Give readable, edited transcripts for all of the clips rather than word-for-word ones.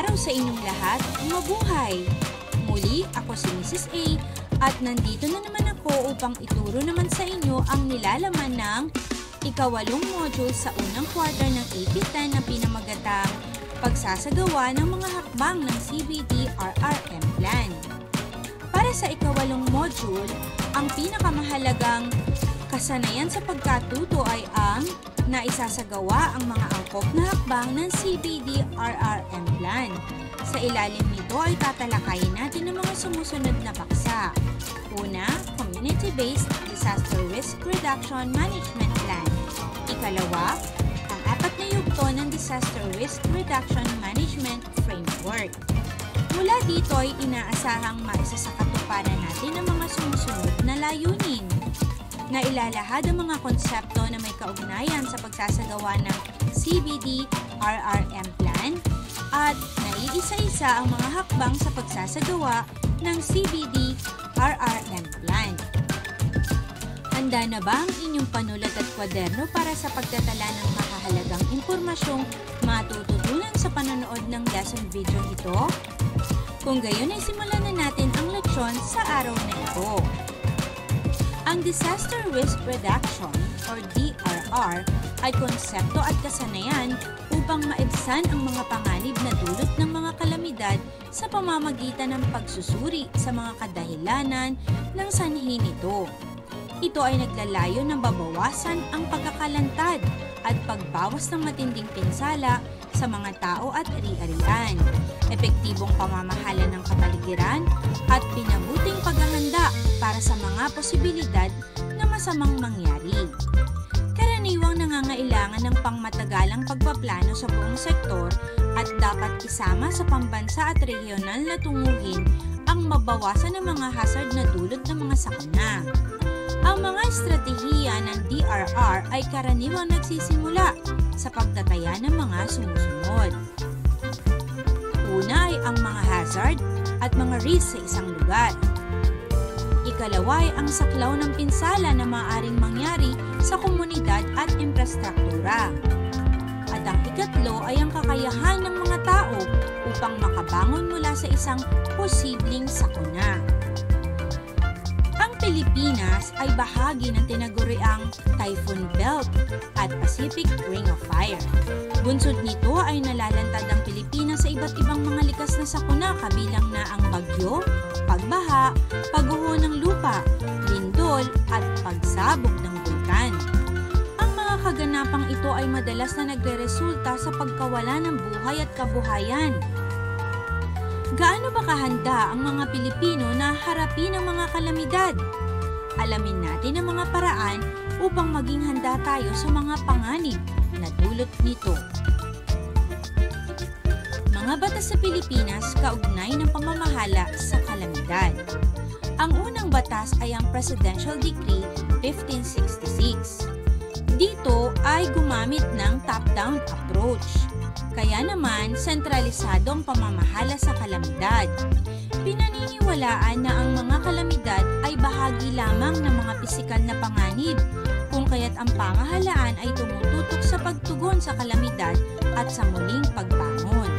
araw sa inyong lahat, mabuhay! Muli, ako si Mrs. A at nandito na naman ako upang ituro naman sa inyo ang nilalaman ng ikawalong module sa unang quarter ng AP10 na pinamagatang pagsasagawa ng mga hakbang ng CBD-RRM Plan. Para sa ikawalong module, ang pinakamahalagang kasanayan sa pagkatuto ay ang naisasagawa ang mga angkop na hakbang ng CBD-RRM Plan. Sa ilalim nito ay tatalakayin natin ang mga sumusunod na paksa. Una, Community-Based Disaster Risk Reduction Management Plan. Ikalawa, ang apat na yugto ng Disaster Risk Reduction Management Framework. Mula dito ay inaasahang maisasakatuparan natin ang mga sumusunod na layunin. Na ilalahad ang mga konsepto na may kaugnayan sa pagsasagawa ng CBD-RRM Plan at naiisa-isa ang mga hakbang sa pagsasagawa ng CBD-RRM Plan. Handa na ba ang inyong panulat at kwaderno para sa pagtatala ng makahalagang impormasyong matututunan sa panonood ng lesson video ito? Kung gayon ay simulan na natin ang leksyon sa araw na ito. Ang Disaster Risk Reduction or DRR ay konsepto at kasanayan upang maibsan ang mga panganib na dulot ng mga kalamidad sa pamamagitan ng pagsusuri sa mga kadahilanan ng sanhi nito. Ito ay naglalayo na babawasan ang pagkakalantad at pagbawas ng matinding pinsala sa mga tao at ari-arian, epektibong pamamahala ng kapaligiran at pinabuting paghahanda para sa mga posibilidad na masamang mangyari. Karaniwang nangangailangan ng pangmatagalang pagpaplano sa buong sektor at dapat isama sa pambansa at regional na tunguhin ang mabawasan ng mga hazard na dulot ng mga sakuna. Ang mga estratehiya ng DRR ay karaniwang nagsisimula sa pagtataya ng mga sumusunod. Una ay ang mga hazard at mga risk sa isang lugar. Ikalawa ay ang saklaw ng pinsala na maaaring mangyari sa komunidad at infrastruktura. At ang ikatlo ay ang kakayahan ng mga tao upang makabangon mula sa isang posibleng sakuna. Ang Pilipinas ay bahagi ng tinaguriang Typhoon Belt at Pacific Ring of Fire. Bunsod nito ay nalalantad ang Pilipinas sa iba't ibang mga likas na sakuna kabilang na ang bagyo, pagbaha, pagguho ng lupa, lindol at pagsabog ng bulkan. Ang mga kaganapang ito ay madalas na nagreresulta sa pagkawala ng buhay at kabuhayan. Gaano ba kahanda ang mga Pilipino na harapin ang mga kalamidad? Alamin natin ang mga paraan upang maging handa tayo sa mga panganib na dulot nito. Mga batas sa Pilipinas kaugnay ng pamamahala sa kalamidad. Ang unang batas ay ang Presidential Decree 1566. Dito ay gumamit ng top-down approach. Kaya naman, sentralisado ang pamamahala sa kalamidad. Pinaniniwalaan na ang mga kalamidad ay bahagi lamang ng mga pisikal na panganib, kung kaya't ang pamahalaan ay tumututok sa pagtugon sa kalamidad at sa muling pagbangon.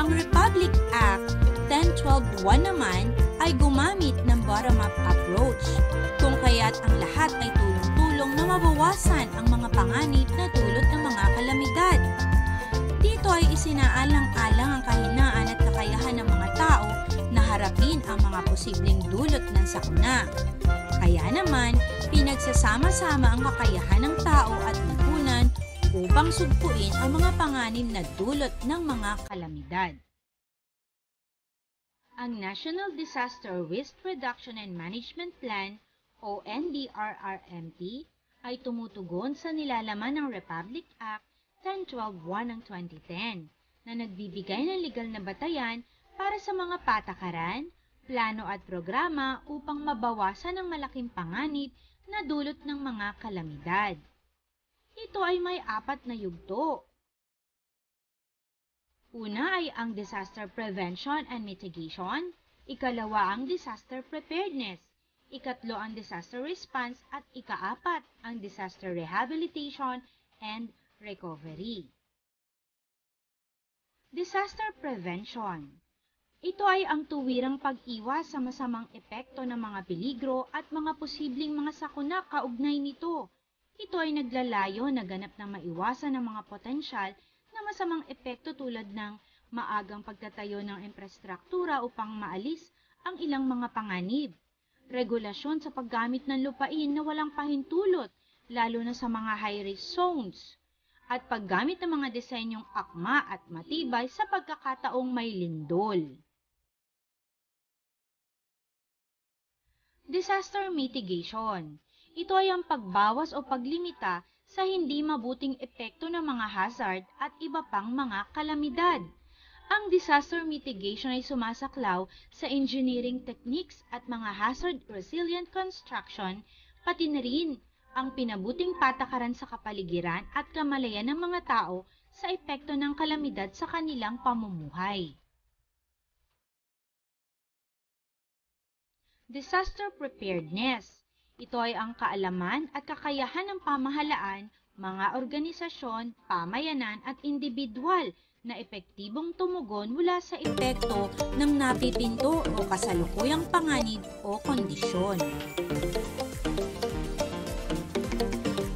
Ang Republic Act 1012-1 naman ay gumamit ng bottom-up approach, kung kaya't ang lahat ay tulong-tulong na mabawasan ang mga panganib na dulot ng mga kalamidad. Dito ay isinaalang-alang ang kahinaan at kakayahan ng mga tao na harapin ang mga posibleng dulot ng sakuna. Kaya naman, pinagsasama-sama ang kakayahan ng tao at lipunan upang sugpuin ang mga panganib na dulot ng mga kalamidad. Ang National Disaster Risk Reduction and Management Plan o NDRRMP ay tumutugon sa nilalaman ng Republic Act 1012-1 ng 2010 na nagbibigay ng legal na batayan para sa mga patakaran, plano at programa upang mabawasan ang malaking panganib na dulot ng mga kalamidad. Ito ay may apat na yugto. Una ay ang Disaster Prevention and Mitigation, ikalawa ang Disaster Preparedness, ikatlo ang Disaster Response at ikaapat ang Disaster Rehabilitation and Recovery. Disaster prevention. Ito ay ang tuwirang pag-iwas sa masamang epekto ng mga peligro at mga posibleng mga sakuna kaugnay nito. Ito ay naglalayo na ganap na maiwasan ang mga potensyal na masamang epekto tulad ng maagang pagtatayo ng infrastruktura upang maalis ang ilang mga panganib. Regulasyon sa paggamit ng lupain na walang pahintulot, lalo na sa mga high-risk zones. At paggamit ng mga disenyong akma at matibay sa pagkakataong may lindol. Disaster mitigation. Ito ay ang pagbawas o paglimita sa hindi mabuting epekto ng mga hazard at iba pang mga kalamidad. Ang disaster mitigation ay sumasaklaw sa engineering techniques at mga hazard-resilient construction, pati na rin ang pinabuting patakaran sa kapaligiran at kamalayan ng mga tao sa epekto ng kalamidad sa kanilang pamumuhay. Disaster preparedness. Ito ay ang kaalaman at kakayahan ng pamahalaan, mga organisasyon, pamayanan at individual na epektibong tumugon mula sa epekto ng napipinto o kasalukuyang panganib o kondisyon.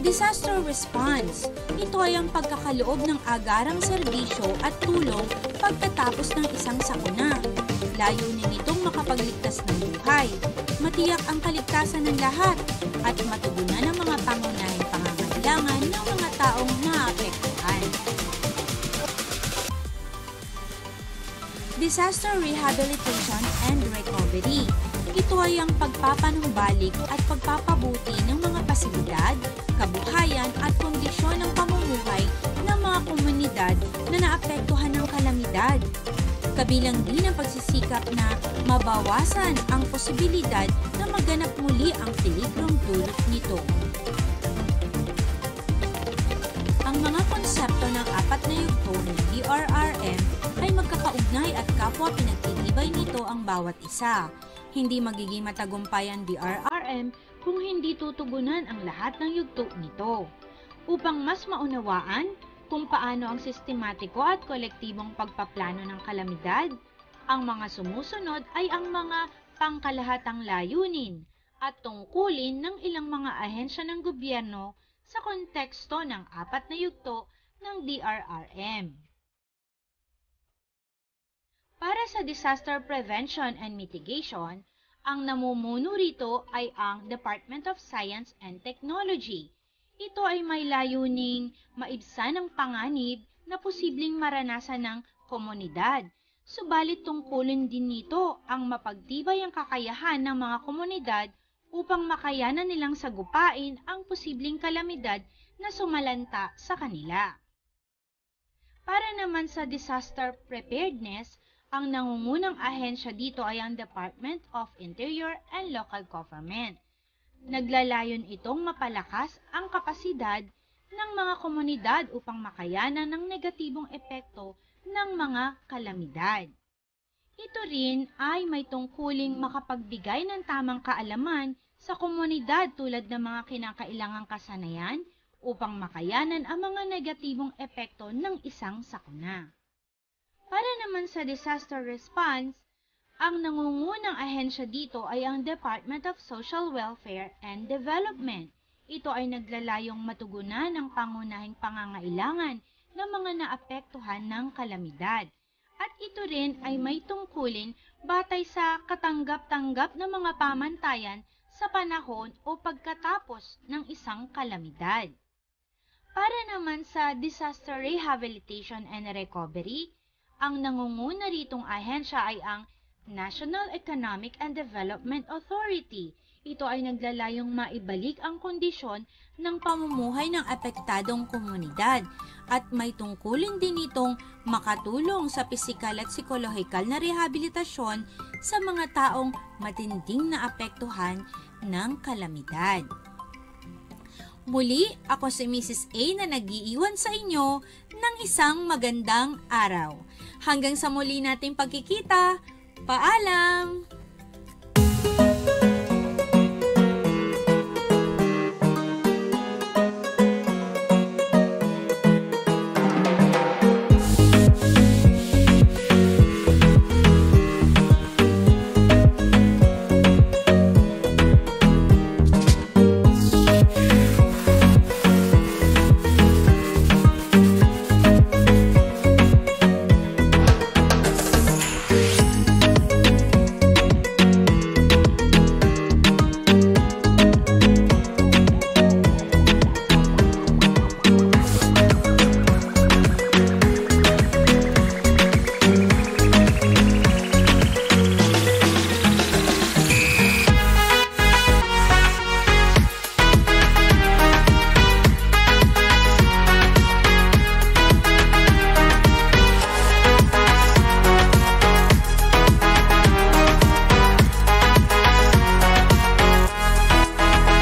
Disaster response. Ito ay ang pagkakaloob ng agarang serbisyo at tulong pagkatapos ng isang sakuna. Layunin nitong makapagligtas ng buhay, matiyak ang kaligtasan ng lahat, at matugunan ang mga pangunahing pangangailangan ng mga taong maapektuhan. Disaster rehabilitation and recovery. Ito ay ang pagpapanumbalik at pagpapabuti ng mga pasilidad, kabuhayan at kondisyon ng pamumuhay ng mga komunidad na naapektuhan ng kalamidad. Kabilang din ang pagsisikap na mabawasan ang posibilidad na maganap muli ang peligrong dulot nito. Ang mga konsepto ng apat na yugto ng DRRM ay magkakaugnay at kapwa pinagtitibay nito ang bawat isa. Hindi magiging matagumpay ang DRRM kung hindi tutugunan ang lahat ng yugto nito. Upang mas maunawaan kung paano ang sistematiko at kolektibong pagpaplano ng kalamidad, ang mga sumusunod ay ang mga pangkalahatang layunin at tungkulin ng ilang mga ahensya ng gobyerno sa konteksto ng apat na yugto ng DRRM. Para sa disaster prevention and mitigation, ang namumuno rito ay ang Department of Science and Technology. Ito ay may layuning maibsan ang panganib na posibleng maranasan ng komunidad. Subalit tungkulin din nito ang mapagtibay ang kakayahan ng mga komunidad upang makayanan nilang sagupain ang posibleng kalamidad na sumalanta sa kanila. Para naman sa disaster preparedness, ang nangungunang ahensya dito ay ang Department of Interior and Local Government. Naglalayon itong mapalakas ang kapasidad ng mga komunidad upang makayanan ng negatibong epekto ng mga kalamidad. Ito rin ay may tungkuling makapagbigay ng tamang kaalaman sa komunidad tulad ng mga kinakailangang kasanayan upang makayanan ang mga negatibong epekto ng isang sakuna. Para naman sa disaster response, ang nangungunang ahensya dito ay ang Department of Social Welfare and Development. Ito ay naglalayong matugunan ang pangunahing pangangailangan ng mga naapektuhan ng kalamidad. At ito rin ay may tungkulin batay sa katanggap-tanggap ng mga pamantayan sa panahon o pagkatapos ng isang kalamidad. Para naman sa disaster rehabilitation and recovery, ang nangunguna ritong ahensya ay ang National Economic and Development Authority. Ito ay naglalayong maibalik ang kondisyon ng pamumuhay ng apektadong komunidad at may tungkulin din itong makatulong sa pisikal at psikolohikal na rehabilitasyon sa mga taong matinding naapektuhan ng kalamidad. Muli, ako si Mrs. A na nag-iiwan sa inyo ng isang magandang araw. Hanggang sa muli nating pagkikita, paalam!